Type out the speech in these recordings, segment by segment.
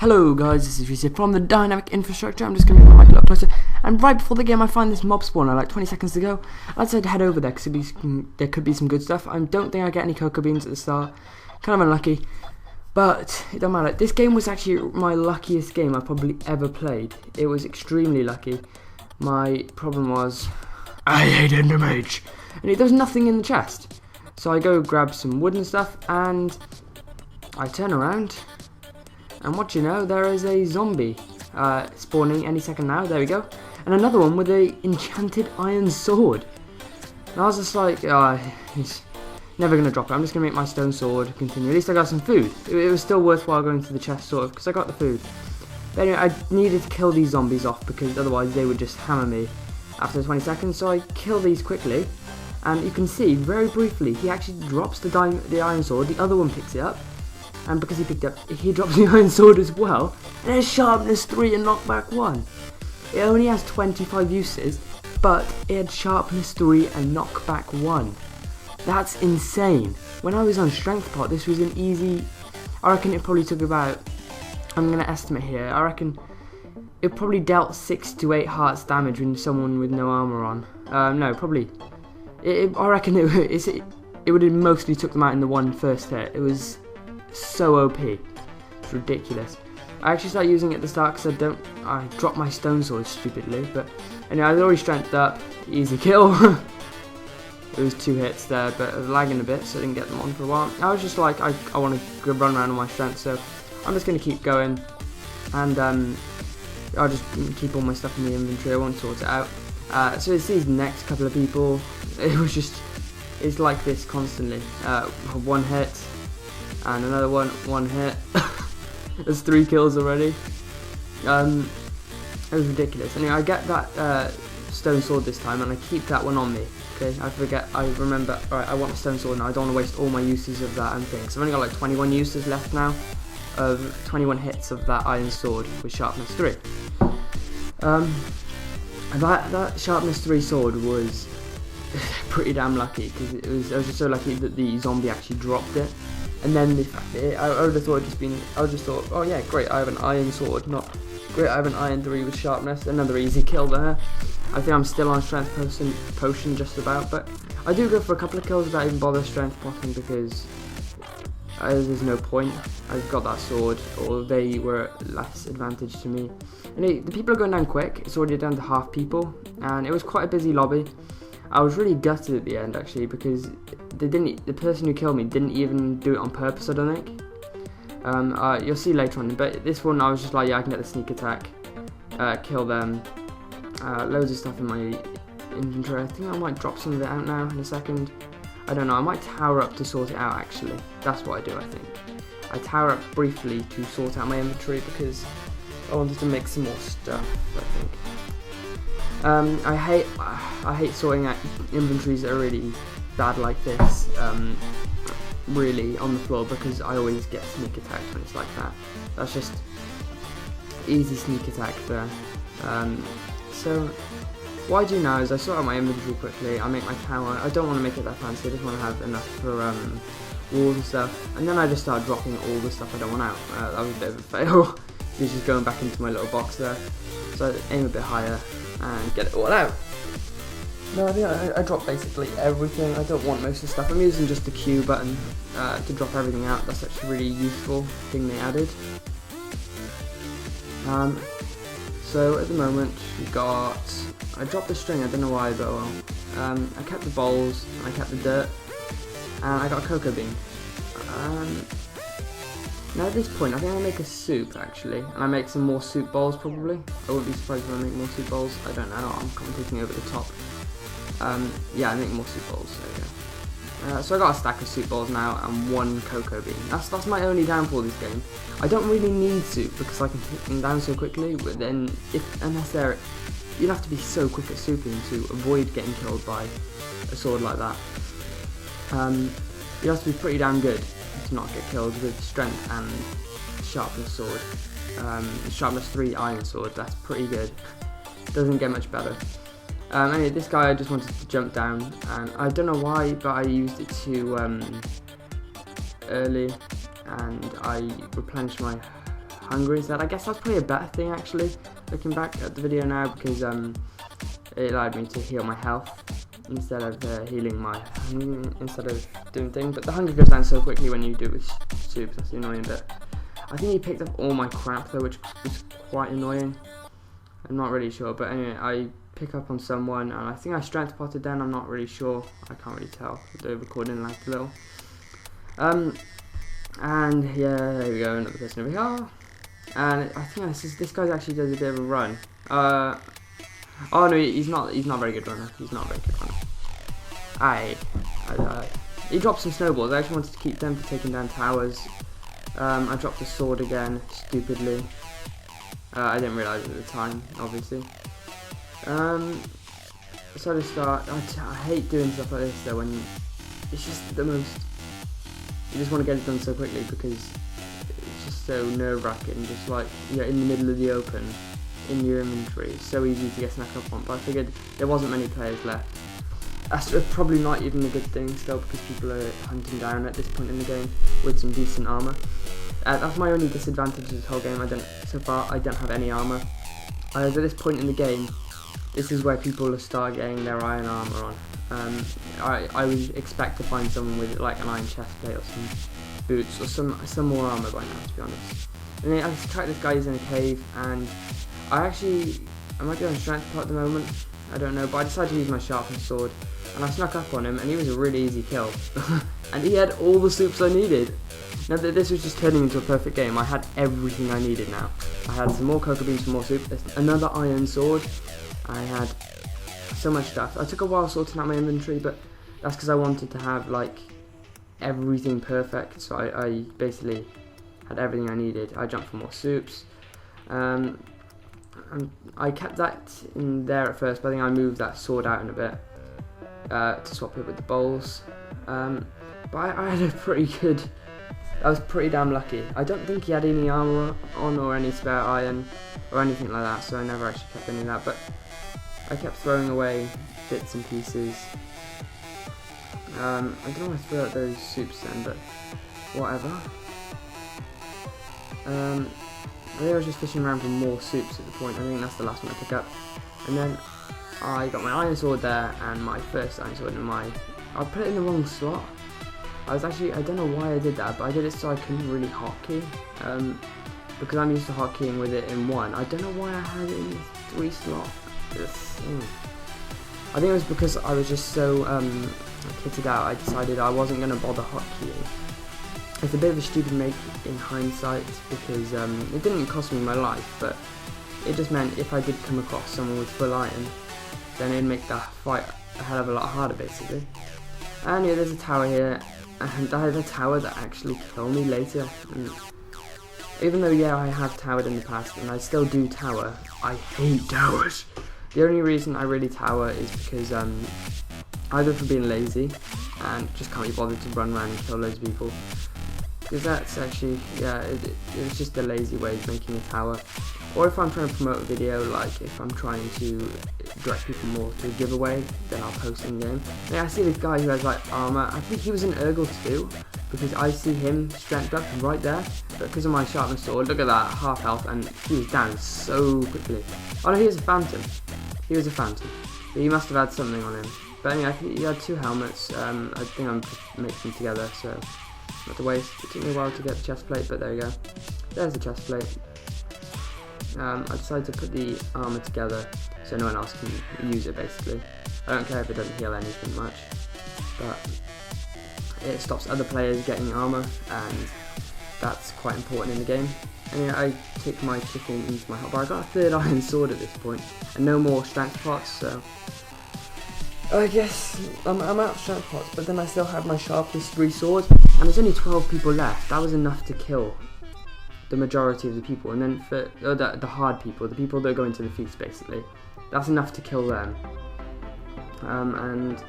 Hello guys, this is Reese from the Dynamic Infrastructure. I'm just going to move my mic a little closer. And right before the game I find this mob spawner like 20 seconds to go. I decided to head over there because there could be some good stuff. I don't think I get any cocoa beans at the start. Kind of unlucky. But it don't matter. This game was actually my luckiest game I've probably ever played. It was extremely lucky. My problem was, I hate Endermage. And there was nothing in the chest. So I go grab some wood and stuff and I turn around. And what you know, there is a zombie spawning any second now. There we go. And another one with a enchanted iron sword. And I was just like, he's never going to drop it. I'm just going to make my stone sword continue. At least I got some food. It was still worthwhile going to the chest, sort of, because I got the food. But anyway, I needed to kill these zombies off because otherwise they would just hammer me after 20 seconds. So I kill these quickly. And you can see, very briefly, he actually drops the iron sword. The other one picks it up. And because he picked up, he drops the iron sword as well. And it has sharpness 3 and knockback 1. It only has 25 uses, but it had sharpness 3 and knockback 1. That's insane. When I was on strength pot, this was an easy, I reckon it probably took about, I'm going to estimate here, I reckon it probably dealt 6 to 8 hearts damage when someone with no armor on. No, probably, I reckon it would have mostly took them out in the one first hit. It was so OP. It's ridiculous. I actually started using it at the start because I dropped my stone sword stupidly, but anyway, I was already strengthed up. Easy kill. It was 2 hits there, but I was lagging a bit, so I didn't get them on for a while. I was just like, I want to run around on my strength, so I'm just going to keep going, and I'll just keep all my stuff in the inventory. I won't sort it out. So it's these next couple of people. It's like this constantly. One hit. And another one hit. There's 3 kills already. It was ridiculous. Anyway, I get that stone sword this time, and I keep that one on me. Okay, I remember. Alright, I want a stone sword now. I don't want to waste all my uses of that and things. So I've only got like 21 uses left now, of 21 hits of that iron sword with sharpness 3. That sharpness 3 sword was pretty damn lucky because I was just so lucky that the zombie actually dropped it. And then the fact that I would have thought oh yeah, great, I have an iron sword, not great, I have an iron 3 with sharpness. Another easy kill there. I think I'm still on strength potion just about, but I do go for a couple of kills without even bother strength potting because there's no point. I've got that sword, or they were less advantage to me. And the people are going down quick. It's already down to half people, and it was quite a busy lobby. I was really gutted at the end actually because the person who killed me didn't even do it on purpose, I don't think. You'll see later on, but this one I was just like, yeah, I can get the sneak attack, kill them. Loads of stuff in my inventory. I think I might drop some of it out now in a second. I don't know, I might tower up to sort it out actually. That's what I do, I think. I tower up briefly to sort out my inventory because I wanted to make some more stuff, I think. I hate sorting out inventories that are really bad like this, really on the floor, because I always get sneak attacked when it's like that. That's just easy sneak attack there. So what I do now is I sort out my inventory quickly. I make my tower. I don't want to make it that fancy. I just want to have enough for walls and stuff. And then I just start dropping all the stuff I don't want out. That was a bit of a fail. It's just going back into my little box there. So I aim a bit higher and get it all out. No, I drop basically everything. I don't want most of the stuff. I'm using just the Q button to drop everything out. That's actually a really useful thing they added. So at the moment I dropped the string, I don't know why, but well. I kept the bowls, I kept the dirt, and I got a cocoa bean. Now at this point, I think I'll make a soup actually, and I make some more soup bowls probably. I wouldn't be surprised if I make more soup bowls. I don't know, I'm kind of taking over the top. Yeah, I make more soup bowls, there we go. So I got a stack of soup bowls now and 1 cocoa bean. That's my only downfall this game. I don't really need soup because I can take them down so quickly, but then you'd have to be so quick at souping to avoid getting killed by a sword like that. You have to be pretty damn good to not get killed with strength and sharpness sword. Sharpness 3 iron sword, that's pretty good. Doesn't get much better. Anyway, this guy I just wanted to jump down, and I don't know why, but I used it too early, and I replenished my hungry instead. I guess that's probably a better thing actually, looking back at the video now, because it allowed me to heal my health instead of instead of doing things. But the hunger goes down so quickly when you do it with soups. That's the annoying bit. I think he picked up all my crap though, which was quite annoying. I'm not really sure, but anyway, I pick up on someone, and I think I strength potted then. I'm not really sure. I can't really tell. The recording lagged a little. And yeah, there we go. Another person over here. And I think this guy actually does a bit of a run. Oh no, he's not a very good runner. He's not a very good runner. He dropped some snowballs. I actually wanted to keep them for taking down towers. I dropped a sword again, stupidly. I didn't realise it at the time, obviously. So to start, I hate doing stuff like this though, when it's just the most, you just want to get it done so quickly, because it's just so nerve-wracking, just like you're in the middle of the open, in your inventory. It's so easy to get snuck up on, but I figured there wasn't many players left. That's probably not even a good thing still, because people are hunting down at this point in the game with some decent armour. That's my only disadvantage of this whole game. So far I don't have any armour. At this point in the game, this is where people will start getting their iron armour on. I would expect to find someone with like an iron chest plate or some boots or some more armour by now, to be honest. And then I track this guy, he's in a cave, and I might be on strength pot at the moment, I don't know, but I decided to use my sharpened sword, and I snuck up on him, and he was a really easy kill. And he had all the soups I needed. Now that this was just turning into a perfect game, I had everything I needed now. I had some more cocoa beans, some more soup, another iron sword. I had so much stuff. I took a while sorting out my inventory, but that's because I wanted to have like everything perfect. So I basically had everything I needed. I jumped for more soups. And I kept that in there at first, but I think I moved that sword out in a bit to swap it with the bowls. But I had a pretty good. I was pretty damn lucky. I don't think he had any armor on or any spare iron or anything like that, so I never actually kept any of that, but I kept throwing away bits and pieces. I don't know why I threw out those soups then, but whatever. I think I was just fishing around for more soups at the point. I think that's the last one I picked up. And then I got my iron sword there, and my first iron sword in I put it in the wrong slot. I don't know why I did that, but I did it so I couldn't really hotkey, because I'm used to hotkeying with it in one. I don't know why I had it in 3 slot. I think it was because I was just so kitted out. I decided I wasn't going to bother hotkeying. It's a bit of a stupid make in hindsight, because it didn't cost me my life, but it just meant if I did come across someone with full iron, then it'd make the fight a hell of a lot harder, basically. And yeah, there's a tower here. And I have a tower that actually killed me later, and even though yeah I have towered in the past and I still do tower, I hate towers. The only reason I really tower is because either for being lazy and just can't be bothered to run around and kill loads of people, because that's actually, yeah, it's just a lazy way of making a tower. Or if I'm trying to promote a video, like if I'm trying to direct people more to a giveaway, then I'll post in game. And I see this guy who has like armor. I think he was an Urgle too, because I see him strength up right there. But because of my sharpened sword, look at that, half health, and he was down so quickly. Oh no, he was a phantom. He was a phantom. But he must have had something on him. But anyway, I think he had 2 helmets. I think I'm just mixing them together, so not to waste. It took me a while to get the chest plate, but there you go. There's the chest plate. I decided to put the armor together so no one else can use it, basically. I don't care if it doesn't heal anything much, but it stops other players getting armor, and that's quite important in the game. Anyway, I take my chicken into my hotbar. I got a 3rd iron sword at this point, and no more strength pots, so I guess I'm out of strength pots, but then I still have my sharpest 3 swords, and there's only 12 people left. That was enough to kill the majority of the people, and then for the hard people, the people that go into the feast, basically, that's enough to kill them. And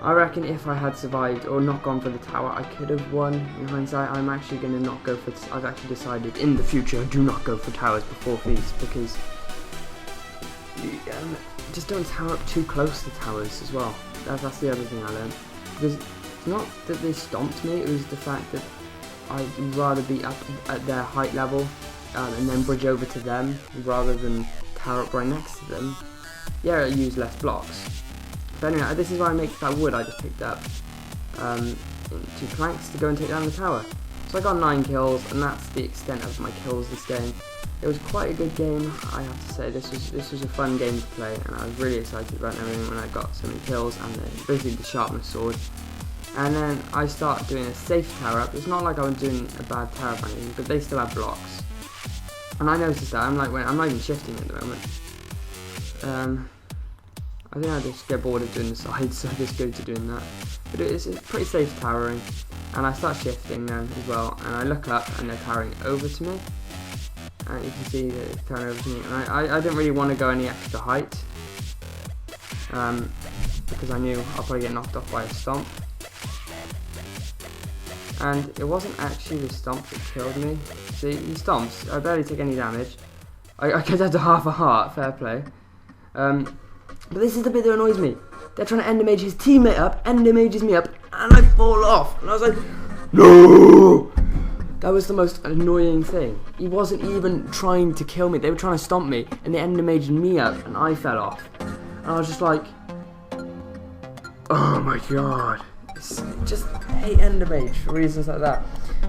I reckon if I had survived or not gone for the tower, I could have won. In hindsight, I'm actually going to not go for. I've actually decided in the future, do not go for towers before feast, because just don't tower up too close to towers as well. That's the other thing I learned. Because it's not that they stomped me; it was the fact that I'd rather be up at their height level and then bridge over to them rather than tower up right next to them, yeah, it used less blocks. But anyway, this is why I make that wood I just picked up into planks to go and take down the tower. So I got 9 kills, and that's the extent of my kills this game. It was quite a good game, I have to say. This was a fun game to play, and I was really excited about everything when I got so many kills, and then basically the sharpness sword. And then I start doing a safe tower up. It's not like I was doing a bad tower up or anything, but they still have blocks. And I noticed that I'm not even shifting at the moment. I think I just get bored of doing the sides, so I just go to doing that. But it's pretty safe towering, and I start shifting then as well, and I look up and they're towering over to me, and you can see that it's towering over to me, and I didn't really want to go any extra height, because I knew I'll probably get knocked off by a stomp. And it wasn't actually the stomp that killed me. See, he stomps, I barely take any damage. I get down to half a heart, fair play. But this is the bit that annoys me. They're trying to endermage his teammate up, endermages me up, and I fall off. And I was like, no! That was the most annoying thing. He wasn't even trying to kill me. They were trying to stomp me, and they endermaged me up, and I fell off. And I was just like, oh my god. Just hate endermage for reasons like that.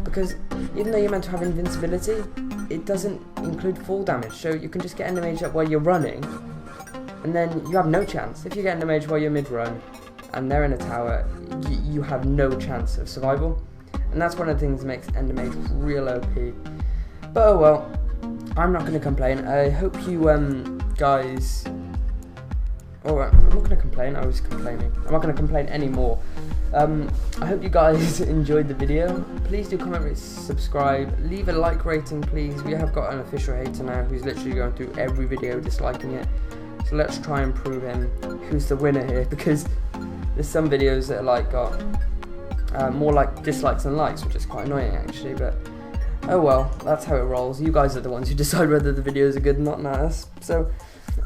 Because even though you're meant to have invincibility, it doesn't include full damage. So you can just get endermaged up while you're running, and then you have no chance. If you get endermaged while you're mid-run and they're in a tower, you have no chance of survival. And that's one of the things that makes endermage real OP. But oh well, I'm not going to complain. I hope you guys... Oh, I'm not going to complain, I was complaining. I'm not going to complain anymore. I hope you guys enjoyed the video. Please do comment, rate, subscribe, leave a like rating please. We have got an official hater now who's literally going through every video disliking it. So let's try and prove him who's the winner here, because there's some videos that are like got more like dislikes than likes, which is quite annoying actually, but oh well, that's how it rolls. You guys are the ones who decide whether the videos are good or not, not us. So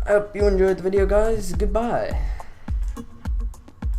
I hope you enjoyed the video guys, goodbye.